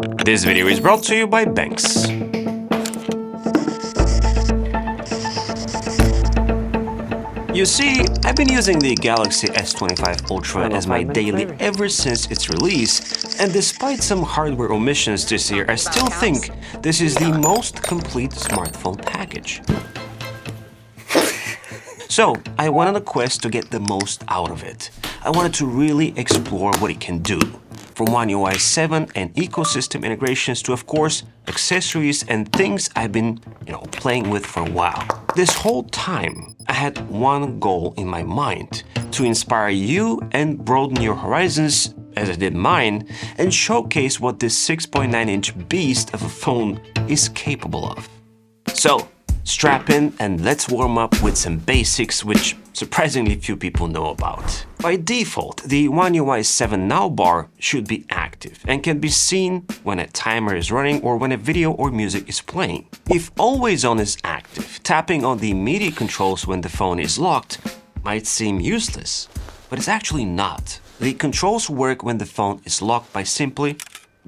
This video is brought to you by Banks. You see, I've been using the Galaxy S25 Ultra as my daily ever since its release, and despite some hardware omissions this year, I still think this is the most complete smartphone package. So, I went on a quest to get the most out of it. I wanted to really explore what it can do. From OneUI 7 and ecosystem integrations to, of course, accessories and things I've been, playing with for a while. This whole time, I had one goal in my mind: to inspire you and broaden your horizons, as I did mine, and showcase what this 6.9-inch beast of a phone is capable of. So, strap in and let's warm up with some basics which surprisingly few people know about. By default, the OneUI 7 Now bar should be active and can be seen when a timer is running or when a video or music is playing. If Always On is active, tapping on the media controls when the phone is locked might seem useless, but it's actually not. The controls work when the phone is locked by simply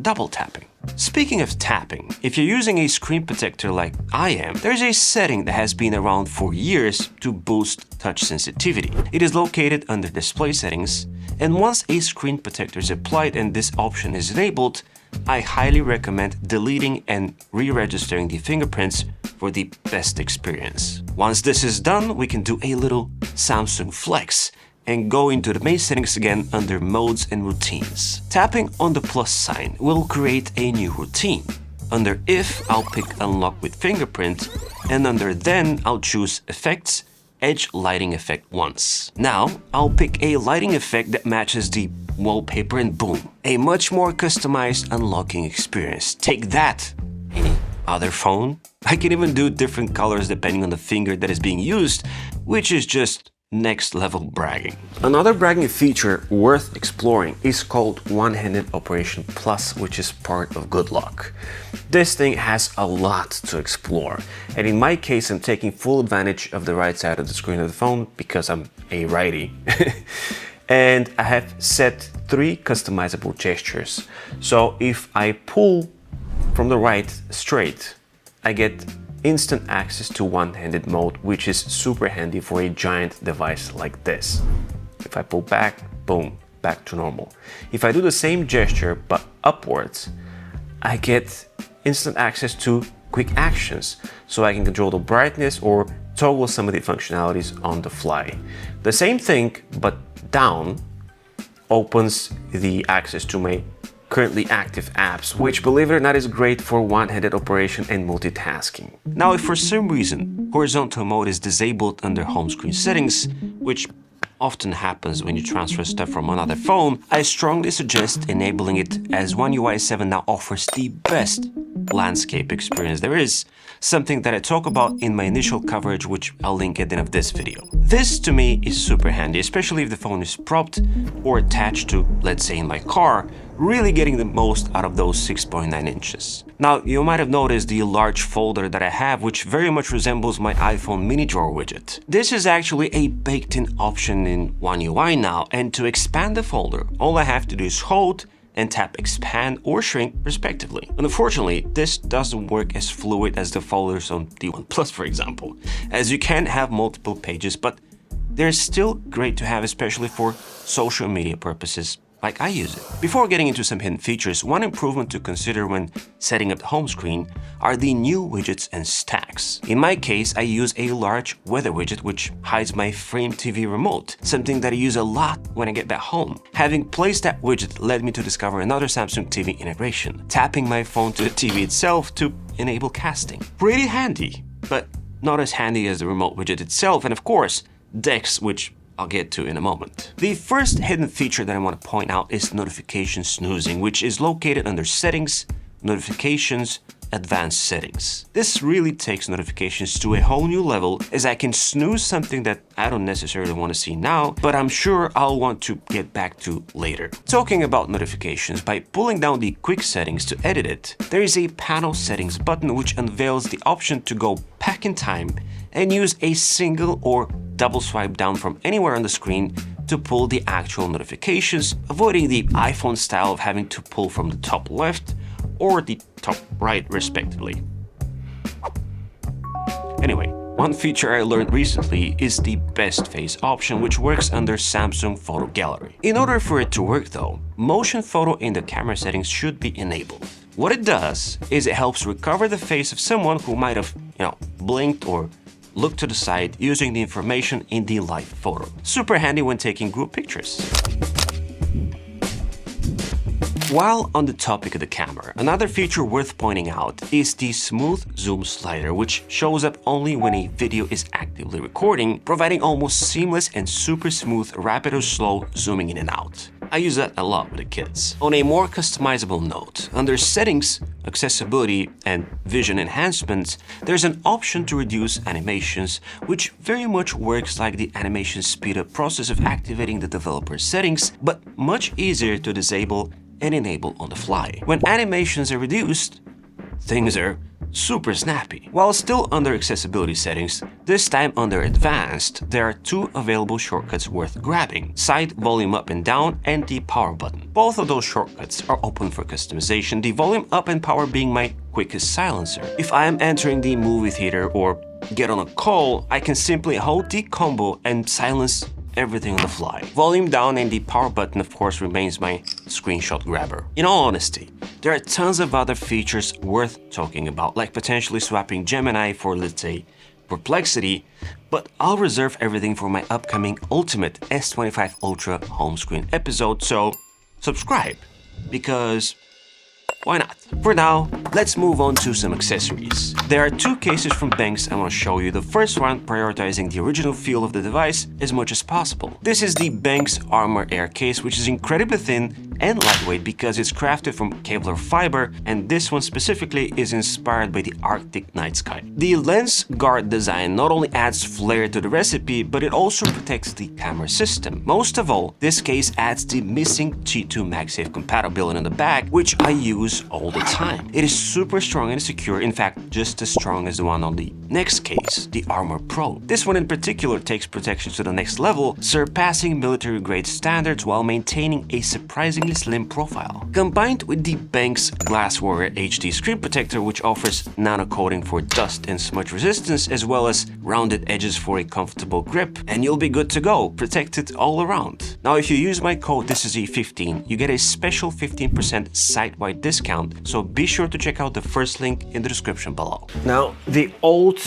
double tapping. Speaking of tapping, if you're using a screen protector like I am, there's a setting that has been around for years to boost touch sensitivity. It is located under Display Settings, and once a screen protector is applied and this option is enabled, I highly recommend deleting and re-registering the fingerprints for the best experience. Once this is done, we can do a little Samsung flex and go into the main settings again under Modes and Routines. Tapping on the plus sign will create a new routine. Under If, I'll pick Unlock with Fingerprint, and under Then, I'll choose Effects, Edge Lighting Effect once. Now, I'll pick a lighting effect that matches the wallpaper and boom, a much more customized unlocking experience. Take that, any other phone? I can even do different colors depending on the finger that is being used, which is just next level bragging. Another bragging feature worth exploring is called One-Handed Operation Plus, which is part of Good Luck. This thing has a lot to explore, and in my case I'm taking full advantage of the right side of the screen of the phone because I'm a righty. And I have set 3 customizable gestures. So if I pull from the right straight, I get instant access to one-handed mode, which is super handy for a giant device like this. If I pull back, boom, back to normal. If I do the same gesture but upwards, I get instant access to quick actions, so I can control the brightness or toggle some of the functionalities on the fly. The same thing but down opens the access to my currently active apps, which, believe it or not, is great for one-handed operation and multitasking. Now, if for some reason horizontal mode is disabled under home screen settings, which often happens when you transfer stuff from another phone, I strongly suggest enabling it, as OneUI 7 now offers the best landscape experience there is, something that I talk about in my initial coverage, which I'll link at the end of this video. This to me is super handy, especially if the phone is propped or attached to, let's say, in my car, really getting the most out of those 6.9 inches. Now, you might have noticed the large folder that I have, which very much resembles my iPhone mini drawer widget. This is actually a baked-in option in OneUI now, and to expand the folder, all I have to do is hold and tap expand or shrink respectively. Unfortunately, this doesn't work as fluid as the folders on the One Plus, for example, as you can have multiple pages, but they're still great to have, especially for social media purposes like I use it. Before getting into some hidden features, one improvement to consider when setting up the home screen are the new widgets and stacks. In my case, I use a large weather widget which hides my Frame TV Remote, something that I use a lot when I get back home. Having placed that widget led me to discover another Samsung TV integration, tapping my phone to the TV itself to enable casting. Pretty handy, but not as handy as the remote widget itself, and of course, DeX, which I'll get to in a moment. The first hidden feature that I want to point out is notification snoozing, which is located under Settings, Notifications, Advanced Settings. This really takes notifications to a whole new level, as I can snooze something that I don't necessarily want to see now, but I'm sure I'll want to get back to later. Talking about notifications, by pulling down the quick settings to edit it, there is a panel settings button which unveils the option to go back in time and use a single or double swipe down from anywhere on the screen to pull the actual notifications, avoiding the iPhone style of having to pull from the top left or the top right respectively. Anyway, one feature I learned recently is the best face option, which works under Samsung Photo Gallery. In order for it to work though, motion photo in the camera settings should be enabled. What it does is it helps recover the face of someone who might have, blinked or looked to the side using the information in the live photo. Super handy when taking group pictures. While on the topic of the camera, another feature worth pointing out is the smooth zoom slider, which shows up only when a video is actively recording, providing almost seamless and super smooth rapid or slow zooming in and out. I use that a lot with the kids. On a more customizable note, under Settings, Accessibility, and Vision Enhancements, there's an option to reduce animations, which very much works like the animation speedup process of activating the developer settings, but much easier to disable and enable on the fly. When animations are reduced, things are super snappy. While still under accessibility settings, this time under advanced, there are two available shortcuts worth grabbing: side volume up and down and the power button. Both of those shortcuts are open for customization, the volume up and power being my quickest silencer. If I am entering the movie theater or get on a call, I can simply hold the combo and silence everything on the fly. Volume down and the power button of course remains my screenshot grabber. In all honesty, there are tons of other features worth talking about, like potentially swapping Gemini for, let's say, Perplexity, but I'll reserve everything for my upcoming ultimate S25 Ultra home screen episode, so subscribe, because why not? For now, let's move on to some accessories. There are two cases from Banks I want to show you. The first one prioritizing the original feel of the device as much as possible. This is the Banks Armor Air case, which is incredibly thin and lightweight because it's crafted from Kevlar fiber, and this one specifically is inspired by the Arctic night sky. The lens guard design not only adds flair to the recipe, but it also protects the camera system. Most of all, this case adds the missing G2 MagSafe compatibility on the back, which I use all the time. It is super strong and secure, in fact just as strong as the one on the next case, the Armor Pro. This one in particular takes protection to the next level, surpassing military grade standards while maintaining a surprisingly slim profile. Combined with the Banks Glass Warrior HD screen protector, which offers nano coating for dust and smudge resistance as well as rounded edges for a comfortable grip, and you'll be good to go, protected all around. Now if you use my code ThisIsE15, you get a special 15% site-wide discount, so be sure to check out the first link in the description below. Now, the old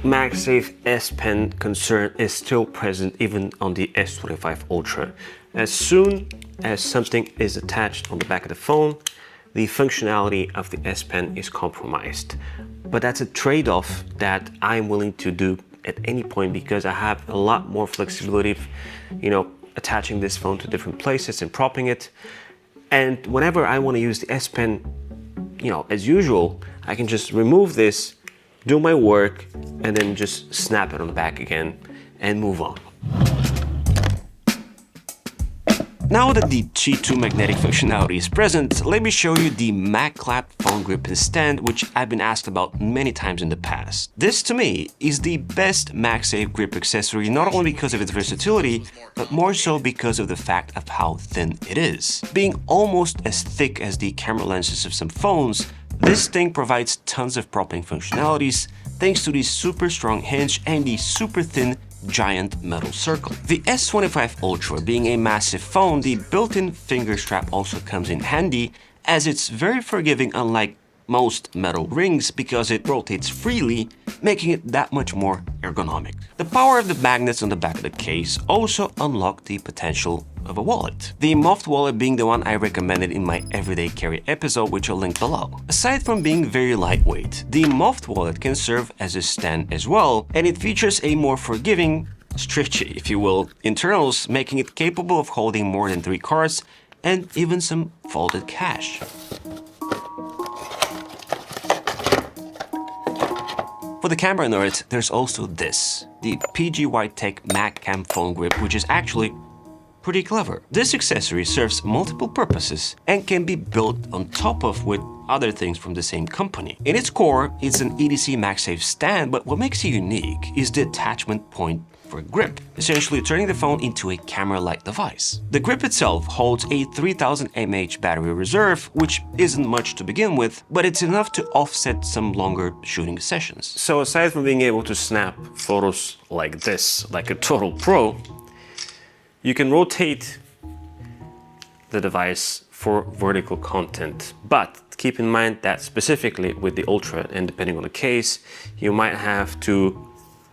MagSafe S Pen concern is still present even on the S25 Ultra. As soon as something is attached on the back of the phone, the functionality of the S Pen is compromised. But that's a trade-off that I'm willing to do at any point because I have a lot more flexibility of, attaching this phone to different places and propping it. And whenever I want to use the S Pen, as usual, I can just remove this, do my work, and then just snap it on the back again and move on. Now that the G2 magnetic functionality is present, let me show you the MagClap phone grip and stand, which I've been asked about many times in the past. This to me is the best MagSafe grip accessory, not only because of its versatility, but more so because of the fact of how thin it is. Being almost as thick as the camera lenses of some phones, this thing provides tons of propping functionalities thanks to the super strong hinge and the super thin giant metal circle. The S25 Ultra being a massive phone, the built-in finger strap also comes in handy as it's very forgiving, unlike most metal rings, because it rotates freely, making it that much more ergonomic. The power of the magnets on the back of the case also unlock the potential of a wallet. The muffed wallet being the one I recommended in my everyday carry episode, which I'll link below. Aside from being very lightweight, the muffed wallet can serve as a stand as well, and it features a more forgiving, stretchy, if you will, internals, making it capable of holding more than 3 cards and even some folded cash. For the camera nerd, there's also this, the PGY Tech MagCam phone grip, which is actually pretty clever. This accessory serves multiple purposes and can be built on top of with other things from the same company. In its core, it's an EDC MagSafe stand, but what makes it unique is the attachment point for a grip, essentially turning the phone into a camera-like device. The grip itself holds a 3000 mAh battery reserve, which isn't much to begin with, but it's enough to offset some longer shooting sessions. So aside from being able to snap photos like this, like a total pro, you can rotate the device for vertical content, but keep in mind that specifically with the Ultra, and depending on the case, you might have to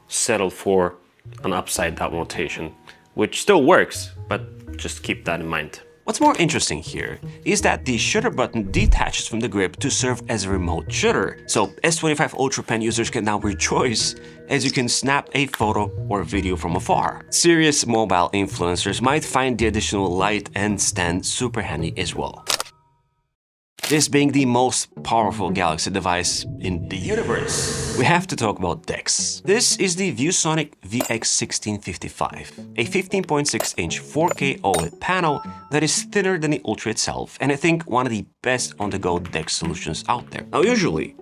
settle for an upside down rotation, which still works, but just keep that in mind. What's more interesting here is that the shutter button detaches from the grip to serve as a remote shutter. So S25 Ultra Pen users can now rejoice as you can snap a photo or video from afar. Serious mobile influencers might find the additional light and stand super handy as well. This being the most powerful Galaxy device in the universe, we have to talk about DeX. This is the ViewSonic VX1655, a 15.6-inch 4K OLED panel that is thinner than the Ultra itself, and I think one of the best on-the-go DeX solutions out there. Now usually,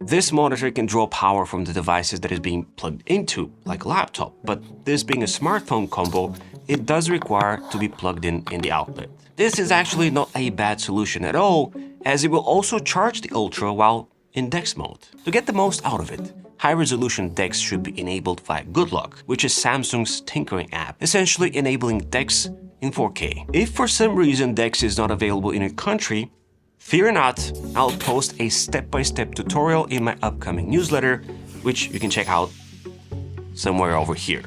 this monitor can draw power from the devices that is being plugged into, like a laptop, but this being a smartphone combo, it does require to be plugged in the outlet. This is actually not a bad solution at all, as it will also charge the Ultra while in DeX mode. To get the most out of it, high-resolution DeX should be enabled via GoodLock, which is Samsung's tinkering app, essentially enabling DeX in 4K. If for some reason DeX is not available in your country, fear not, I'll post a step-by-step tutorial in my upcoming newsletter, which you can check out somewhere over here.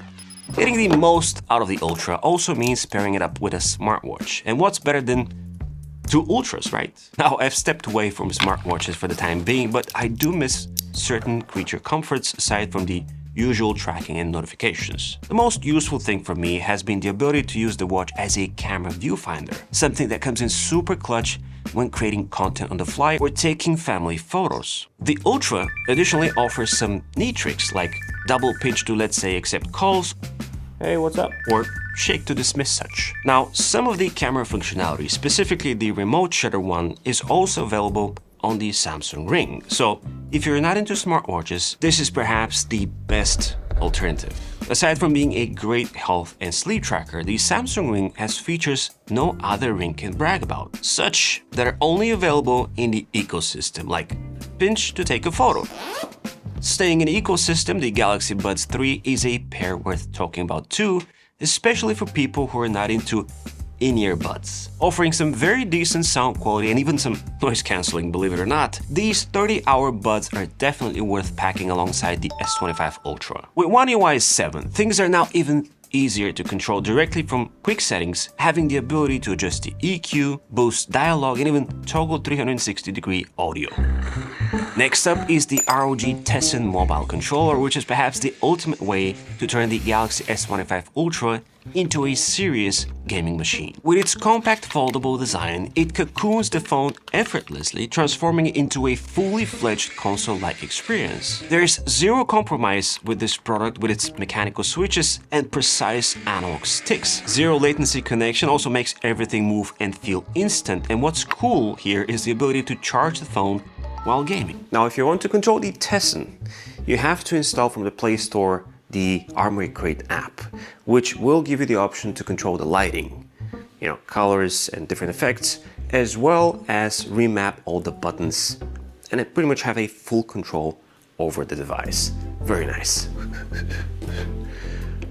Getting the most out of the Ultra also means pairing it up with a smartwatch. And what's better than two Ultras, right? Now, I've stepped away from smartwatches for the time being, but I do miss certain creature comforts aside from the usual tracking and notifications. The most useful thing for me has been the ability to use the watch as a camera viewfinder, something that comes in super clutch when creating content on the fly or taking family photos. The Ultra additionally offers some neat tricks like double pinch to, let's say, accept calls, hey, what's up? Or shake to dismiss such. Now, some of the camera functionality, specifically the remote shutter one, is also available on the Samsung Ring. So if you're not into smartwatches, this is perhaps the best alternative. Aside from being a great health and sleep tracker, the Samsung Ring has features no other ring can brag about, such that are only available in the ecosystem, like pinch to take a photo. Staying in the ecosystem, the Galaxy Buds 3 is a pair worth talking about too, especially for people who are not into in-ear buds. Offering some very decent sound quality and even some noise cancelling, believe it or not, these 30-hour buds are definitely worth packing alongside the S25 Ultra. With OneUI 7, things are now even easier to control directly from quick settings, having the ability to adjust the EQ, boost dialogue, and even toggle 360-degree audio. Next up is the ROG Tessen mobile controller, which is perhaps the ultimate way to turn the Galaxy S25 Ultra into a serious gaming machine. With its compact foldable design, it cocoons the phone effortlessly, transforming it into a fully fledged console-like experience. There's zero compromise with this product with its mechanical switches and precise analog sticks. Zero latency connection also makes everything move and feel instant, and what's cool here is the ability to charge the phone while gaming. Now, if you want to control the Tessen, you have to install from the Play Store the Armory Crate app, which will give you the option to control the lighting, colors and different effects, as well as remap all the buttons and pretty much have a full control over the device. Very nice.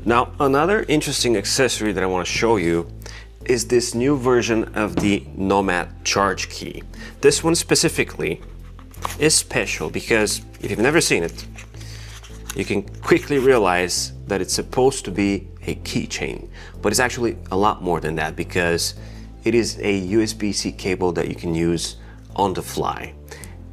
Now, another interesting accessory that I want to show you is this new version of the Nomad Chargekey. This one specifically is special because if you've never seen it, you can quickly realize that it's supposed to be a keychain, but it's actually a lot more than that because it is a USB-C cable that you can use on the fly.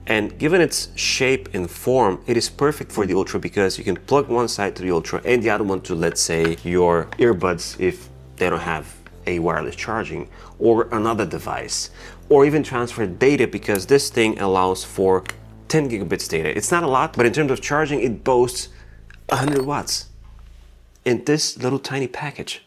And given its shape and form, it is perfect for the Ultra because you can plug one side to the Ultra and the other one to, let's say, your earbuds if they don't have a wireless charging, or another device, or even transfer data because this thing allows for 10 gigabits data. It's not a lot, but in terms of charging, it boasts 100 watts in this little tiny package.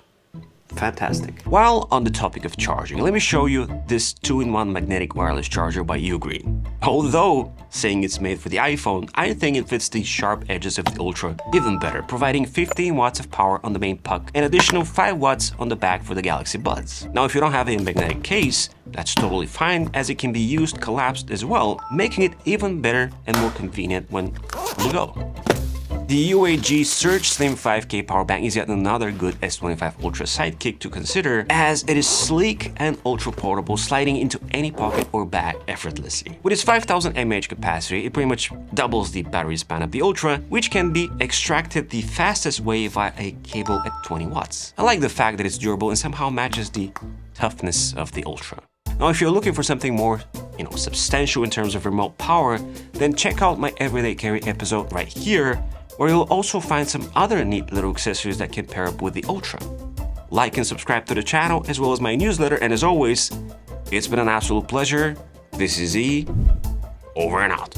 Fantastic. While on the topic of charging, let me show you this 2-in-1 magnetic wireless charger by Ugreen. Although saying it's made for the iPhone, I think it fits the sharp edges of the Ultra even better, providing 15 watts of power on the main puck and additional 5 watts on the back for the Galaxy Buds. Now, if you don't have a magnetic case, that's totally fine, as it can be used collapsed as well, making it even better and more convenient when on the go. The UAG Surge Slim 5K power bank is yet another good S25 Ultra sidekick to consider, as it is sleek and ultra portable, sliding into any pocket or bag effortlessly. With its 5000 mAh capacity, it pretty much doubles the battery span of the Ultra, which can be extracted the fastest way via a cable at 20 watts. I like the fact that it's durable and somehow matches the toughness of the Ultra. Now, if you're looking for something more, substantial in terms of remote power, then check out my everyday carry episode right here, where you'll also find some other neat little accessories that can pair up with the Ultra. Like and subscribe to the channel, as well as my newsletter, and as always, it's been an absolute pleasure. This is E, over and out.